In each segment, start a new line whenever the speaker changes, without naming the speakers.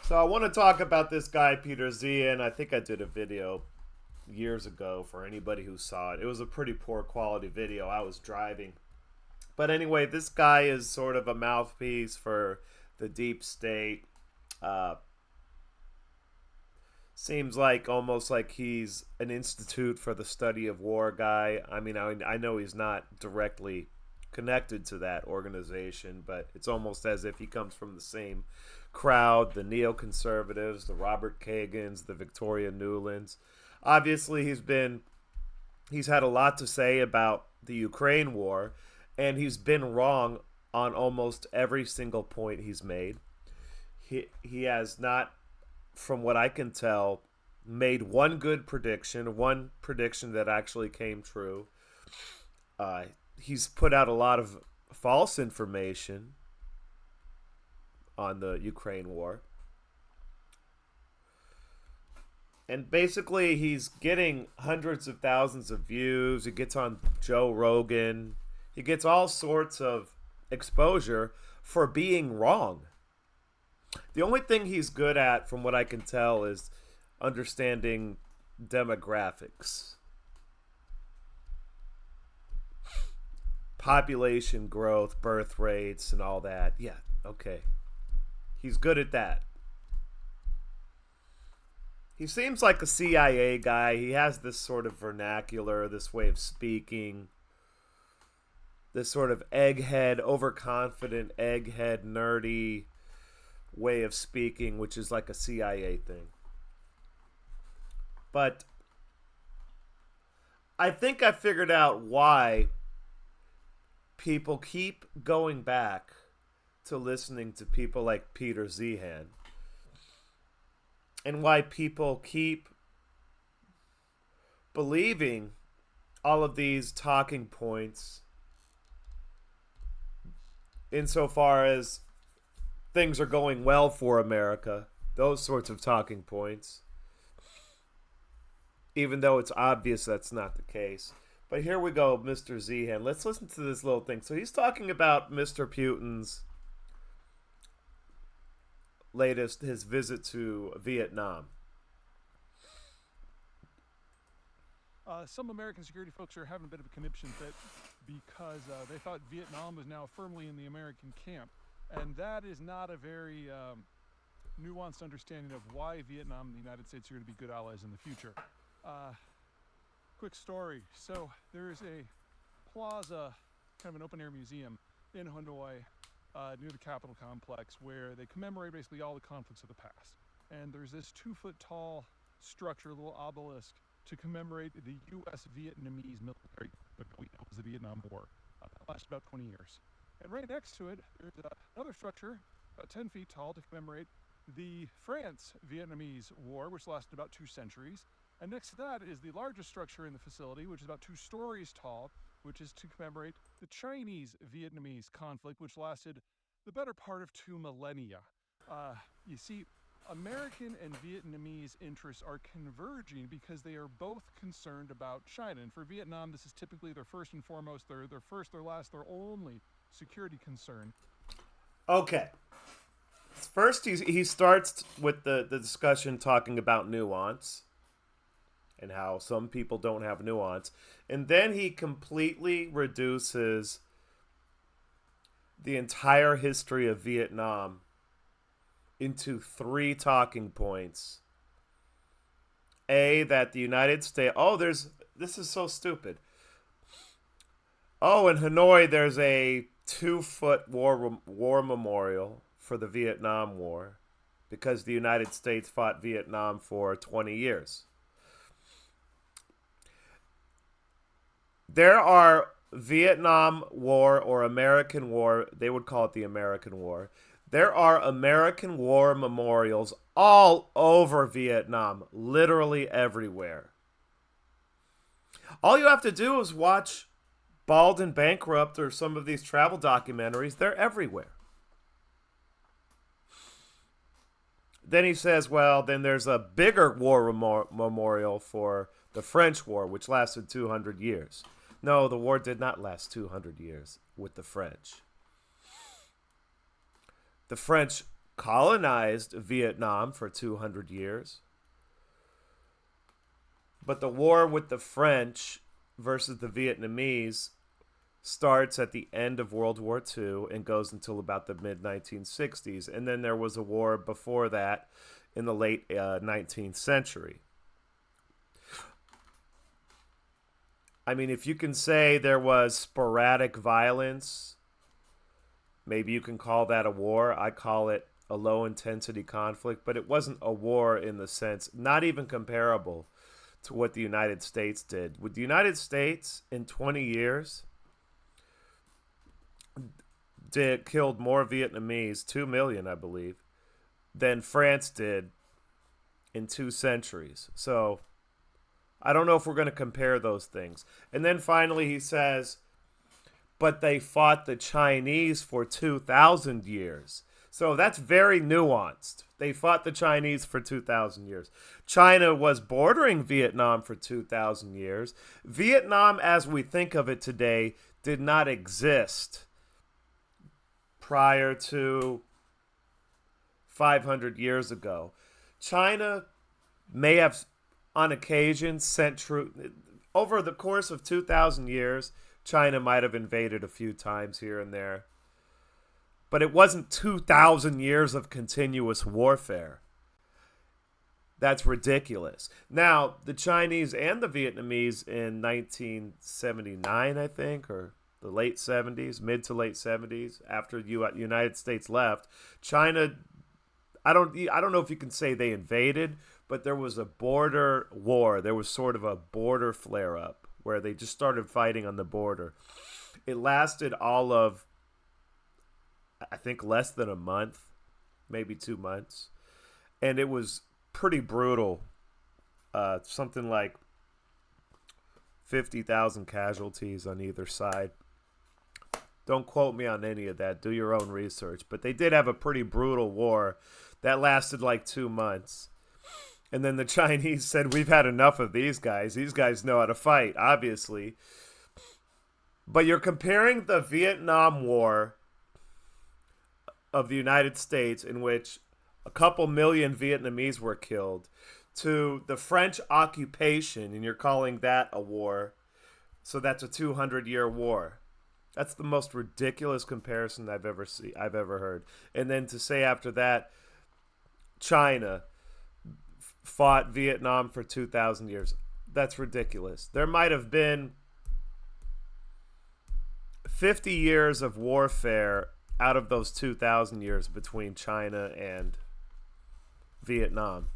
So I want to talk about this guy, Peter Zeihan. I think I did a video years ago for anybody who saw it. It was a pretty poor quality video. I was driving. But anyway, this guy is sort of a mouthpiece for the deep state. Uh, Seems like almost like he's an institute for the study of war guy. I mean, I know he's not directly connected to that organization, but it's almost as if he comes from the same crowd, the neoconservatives, the Robert Kagans, the Victoria Newlands. Obviously, he's had a lot to say about the Ukraine war, and he's been wrong on almost every single point he's made. He has not, from what I can tell, made one good prediction, one prediction that actually came true. He's put out a lot of false information on the Ukraine war. And basically, he's getting hundreds of thousands of views. He gets on Joe Rogan. He gets all sorts of exposure for being wrong. The only thing he's good at, from what I can tell, is understanding demographics, population growth, birth rates, and all that. Yeah, okay. He's good at that. He seems like a CIA guy. He has this sort of vernacular, this way of speaking, this sort of egghead, overconfident, egghead, nerdy way of speaking, which is like a CIA thing. But I think I figured out why people keep going back to listening to people like Peter Zeihan, and why people keep believing all of these talking points insofar as things are going well for America, those sorts of talking points, even though it's obvious that's not the case. But here we go, Mr. Zeihan. Let's listen to this little thing. So he's talking about Mr. Putin's his visit to Vietnam.
Some American security folks are having a bit of a conniption fit because they thought Vietnam was now firmly in the American camp. And that is not a very nuanced understanding of why Vietnam and the United States are going to be good allies in the future. Quick story. So there is a plaza, kind of an open-air museum in Hanoi near the Capitol complex where they commemorate basically all the conflicts of the past. And there's this 2-foot-tall structure, a little obelisk, to commemorate the U.S.-Vietnamese military that we know as the Vietnam War. That lasted about 20 years. And right next to it, there's another structure, about 10 feet tall, to commemorate the France-Vietnamese War, which lasted about 2 centuries. And next to that is the largest structure in the facility, which is about 2 stories tall, which is to commemorate the Chinese-Vietnamese conflict, which lasted the better part of 2 millennia. You see, American and Vietnamese interests are converging because they are both concerned about China. And for Vietnam, this is typically their first and foremost, their first, their last, their only security concern.
Okay. First, he starts with the discussion talking about nuance and how some people don't have nuance. And then he completely reduces the entire history of Vietnam into 3 talking points. A, that the United States... this is so stupid. Oh, in Hanoi, there's a 2-foot war memorial for the Vietnam War because the United States fought Vietnam for 20 years. There are Vietnam War or American War, they would call it the American War. There are American War memorials all over Vietnam, literally everywhere. All you have to do is watch Bald and Bankrupt or some of these travel documentaries. They're everywhere. Then he says, well, then there's a bigger war memorial for the French War, which lasted 200 years. No, the war did not last 200 years with the French. The French colonized Vietnam for 200 years. But the war with the French versus the Vietnamese starts at the end of World War II and goes until about the mid 1960s. And then there was a war before that in the late 19th century. I mean, if you can say there was sporadic violence, maybe you can call that a war. I call it a low intensity conflict, but it wasn't a war in the sense, not even comparable to what the United States did. With the United States in 20 years killed more Vietnamese, 2 million, I believe, than France did in 2 centuries. So I don't know if we're going to compare those things. And then finally he says, but they fought the Chinese for 2,000 years. So that's very nuanced. They fought the Chinese for 2,000 years. China was bordering Vietnam for 2,000 years. Vietnam, as we think of it today, did not exist prior to 500 years ago. China may have, on occasion, sent troops. Over the course of 2,000 years, China might have invaded a few times here and there. But it wasn't 2,000 years of continuous warfare. That's ridiculous. Now, the Chinese and the Vietnamese in 1979, I think, or the late 70s, mid to late 70s, after the United States left, China, I don't know if you can say they invaded, but there was a border war. There was sort of a border flare-up where they just started fighting on the border. It lasted all of, I think, less than a month, maybe 2 months. And it was pretty brutal. Something like 50,000 casualties on either side. Don't quote me on any of that. Do your own research. But they did have a pretty brutal war that lasted like 2 months. And then the Chinese said, we've had enough of these guys. These guys know how to fight, obviously. But you're comparing the Vietnam War of the United States, in which a couple million Vietnamese were killed, to the French occupation, and you're calling that a war. So that's a 200-year war. That's the most ridiculous comparison I've ever heard. And then to say after that, China fought Vietnam for 2,000 years. That's ridiculous. There might have been 50 years of warfare out of those 2,000 years between China and Vietnam.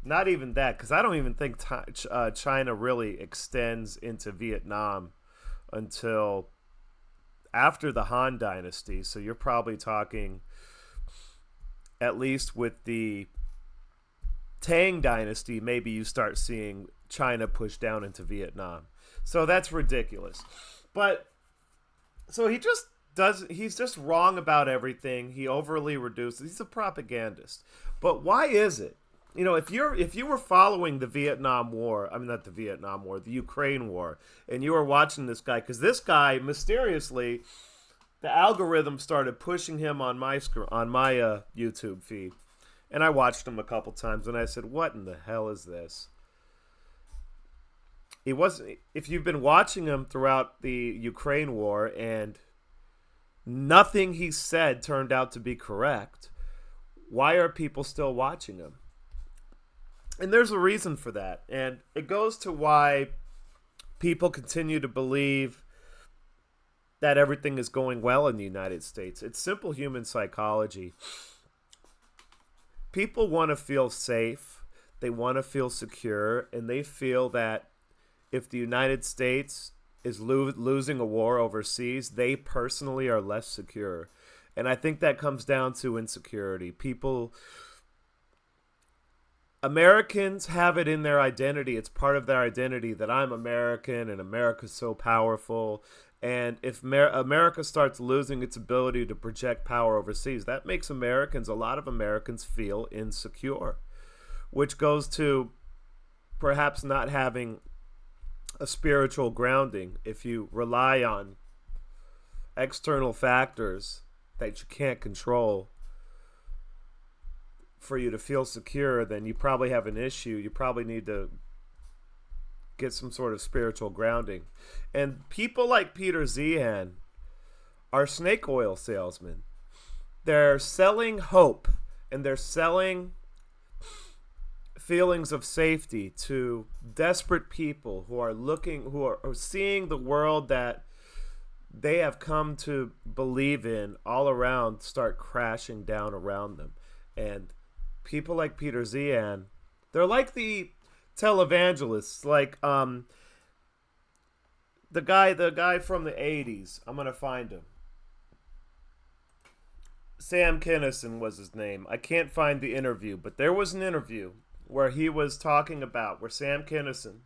Not even that, because I don't even think China really extends into Vietnam until after the Han Dynasty. So you're probably talking, at least with the Tang Dynasty, maybe you start seeing China push down into Vietnam. So that's ridiculous. But so he's just wrong about everything. He overly reduces. He's a propagandist. But why is it? You know, if you were following the Vietnam War, I mean not the Vietnam War, the Ukraine War, and you were watching this guy, because this guy mysteriously, the algorithm started pushing him on my YouTube feed, and I watched him a couple times, and I said, "What in the hell is this?" It wasn't. If you've been watching him throughout the Ukraine War and nothing he said turned out to be correct, why are people still watching him? And there's a reason for that. And it goes to why people continue to believe that everything is going well in the United States. It's simple human psychology. People want to feel safe. They want to feel secure. And they feel that if the United States is losing a war overseas, they personally are less secure. And I think that comes down to insecurity. Americans have it in their identity. It's part of their identity that I'm American and America's so powerful. And if America starts losing its ability to project power overseas, that makes a lot of Americans feel insecure, which goes to perhaps not having a spiritual grounding. If you rely on external factors that you can't control for you to feel secure, then you probably have an issue. You probably need to get some sort of spiritual grounding. And people like Peter Zeihan are snake oil salesmen. They're selling hope, and they're selling feelings of safety to desperate people who are seeing the world that they have come to believe in all around start crashing down around them. And people like Peter Zeihan, they're like the televangelists, like the guy from the 80s. I'm gonna find him. Sam Kinison was his name. I can't find the interview, but there was an interview where he was talking about, where Sam Kinison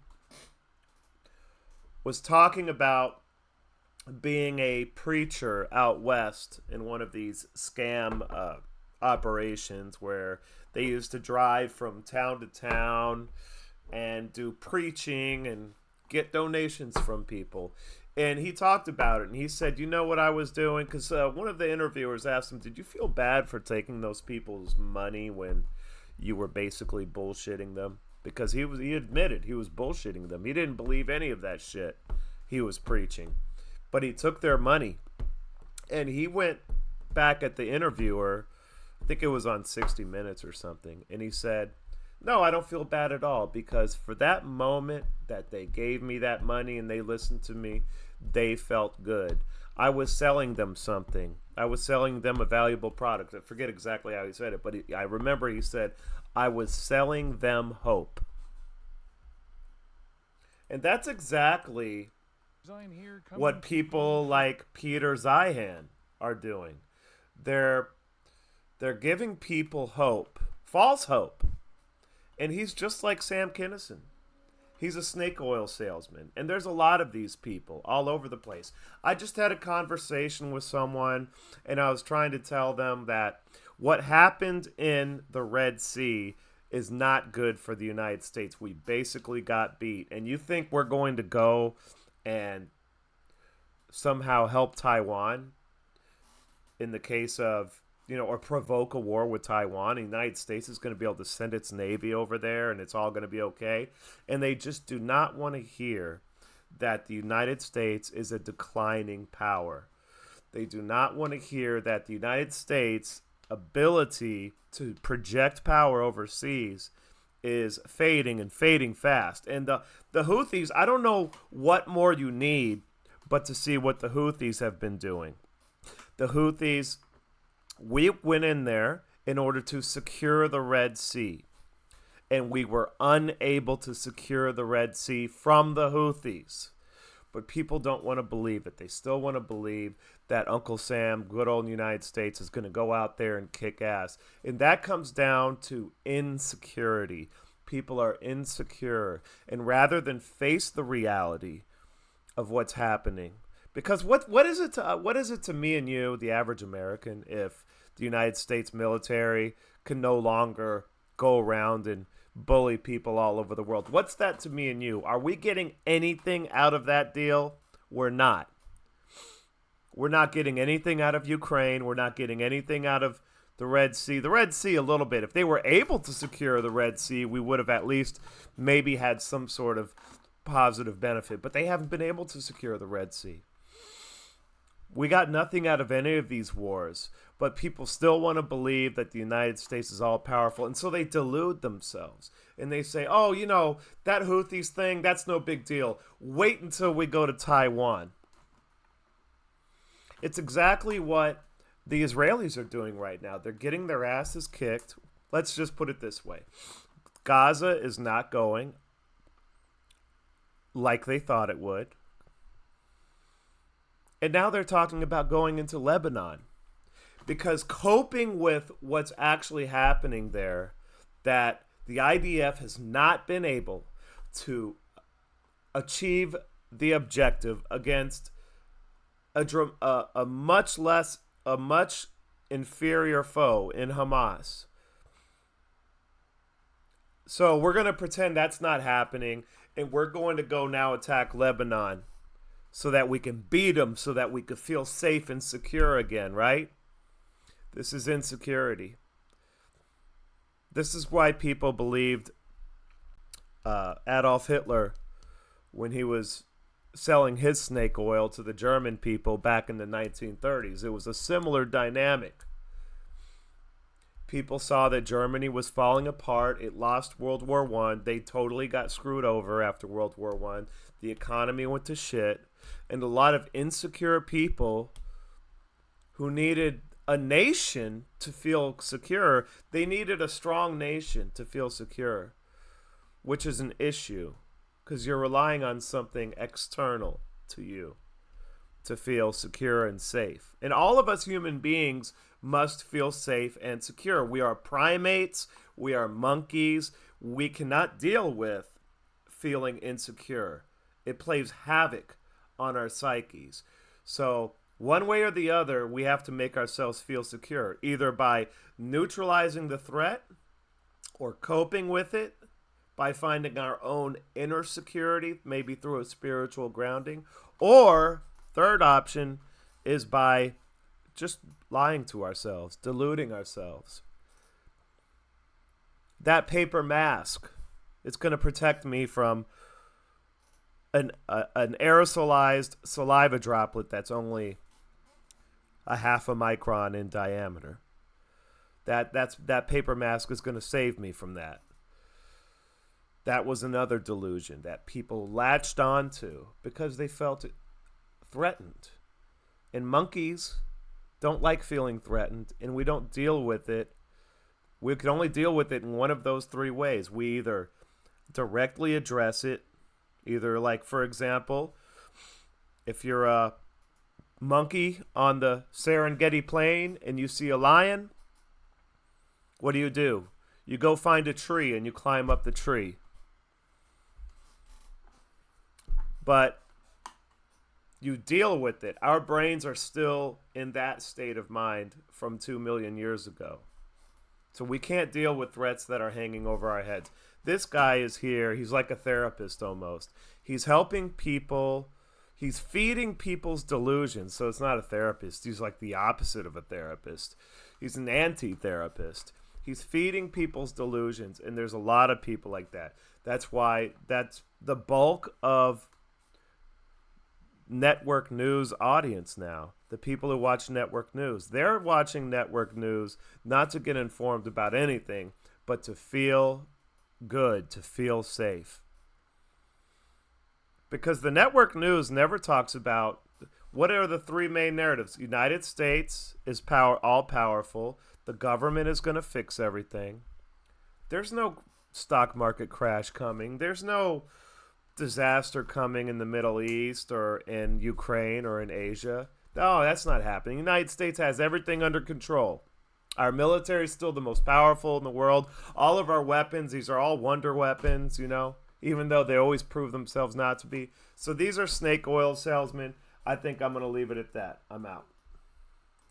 was talking about being a preacher out west in one of these scam operations where they used to drive from town to town and do preaching and get donations from people. And he talked about it, and he said, you know what I was doing? Because one of the interviewers asked him, did you feel bad for taking those people's money when you were basically bullshitting them? Because he admitted he was bullshitting them. He didn't believe any of that shit he was preaching. But he took their money. And he went back at the interviewer, I think it was on 60 Minutes or something, and he said, no, I don't feel bad at all, because for that moment that they gave me that money and they listened to me, they felt good. I was selling them something. I was selling them a valuable product. I forget exactly how he said it, but I remember he said, I was selling them hope. And that's exactly what people like Peter Zeihan are doing. They're giving people hope, false hope. And he's just like Sam Kinison. He's a snake oil salesman. And there's a lot of these people all over the place. I just had a conversation with someone, and I was trying to tell them that what happened in the Red Sea is not good for the United States. We basically got beat. And you think we're going to go and somehow help Taiwan in the case of, or provoke a war with Taiwan? The United States is going to be able to send its Navy over there and it's all going to be okay. And they just do not want to hear that the United States is a declining power. They do not want to hear that the United States' ability to project power overseas is fading and fading fast. And the Houthis, I don't know what more you need but to see what the Houthis have been doing. The Houthis, we went in there in order to secure the Red Sea, and we were unable to secure the Red Sea from the Houthis. But people don't want to believe it. They still want to believe that Uncle Sam, good old United States, is going to go out there and kick ass. And that comes down to insecurity. People are insecure. And rather than face the reality of what's happening, because what is it to me and you, the average American, if the United States military can no longer go around and bully people all over the world? What's that to me and you? Are we getting anything out of that deal? We're not. We're not getting anything out of Ukraine. We're not getting anything out of the Red Sea. The Red Sea, a little bit. If they were able to secure the Red Sea, we would have at least maybe had some sort of positive benefit. But they haven't been able to secure the Red Sea. We got nothing out of any of these wars, but people still want to believe that the United States is all powerful. And so they delude themselves and they say, oh, that Houthis thing, that's no big deal. Wait until we go to Taiwan. It's exactly what the Israelis are doing right now. They're getting their asses kicked. Let's just put it this way. Gaza is not going like they thought it would. And now they're talking about going into Lebanon, because coping with what's actually happening there, that the IDF has not been able to achieve the objective against a much inferior foe in Hamas. So we're going to pretend that's not happening, and we're going to go now attack Lebanon, so that we can beat them, so that we could feel safe and secure again, right? This is insecurity. This is why people believed Adolf Hitler, when he was selling his snake oil to the German people back in the 1930s. It was a similar dynamic. People saw that Germany was falling apart. It lost World War I. They totally got screwed over after World War I. The economy went to shit. And a lot of insecure people who needed a nation to feel secure, they needed a strong nation to feel secure, which is an issue because you're relying on something external to you to feel secure and safe. And all of us human beings must feel safe and secure. We are primates. We are monkeys. We cannot deal with feeling insecure. It plays havoc on our psyches. So one way or the other, we have to make ourselves feel secure, either by neutralizing the threat or coping with it, by finding our own inner security, maybe through a spiritual grounding, or third option is by just lying to ourselves, deluding ourselves. That paper mask, it's going to protect me from an aerosolized saliva droplet that's only a half a micron in diameter. That paper mask is going to save me from that. That was another delusion that people latched onto because they felt threatened. And monkeys don't like feeling threatened, and we don't deal with it. We can only deal with it in one of those three ways. We either directly address it, either like, for example, if you're a monkey on the Serengeti plain and you see a lion, what do? You go find a tree and you climb up the tree. But you deal with it. Our brains are still in that state of mind from 2 million years ago. So we can't deal with threats that are hanging over our heads. This guy is here. He's like a therapist almost. He's helping people. He's feeding people's delusions. So it's not a therapist. He's like the opposite of a therapist. He's an anti-therapist. He's feeding people's delusions. And there's a lot of people like that. That's why that's the bulk of network news audience now. The people who watch network news, they're watching network news not to get informed about anything, but to feel good, to feel safe. Because the network news never talks about what are the three main narratives. United States is all powerful. The government is going to fix everything. There's no stock market crash coming. There's no disaster coming in the Middle East or in Ukraine or in Asia. No, that's not happening. The United States has everything under control. Our military is still the most powerful in the world. All of our weapons, these are all wonder weapons, even though they always prove themselves not to be. So these are snake oil salesmen. I think I'm going to leave it at that. I'm out.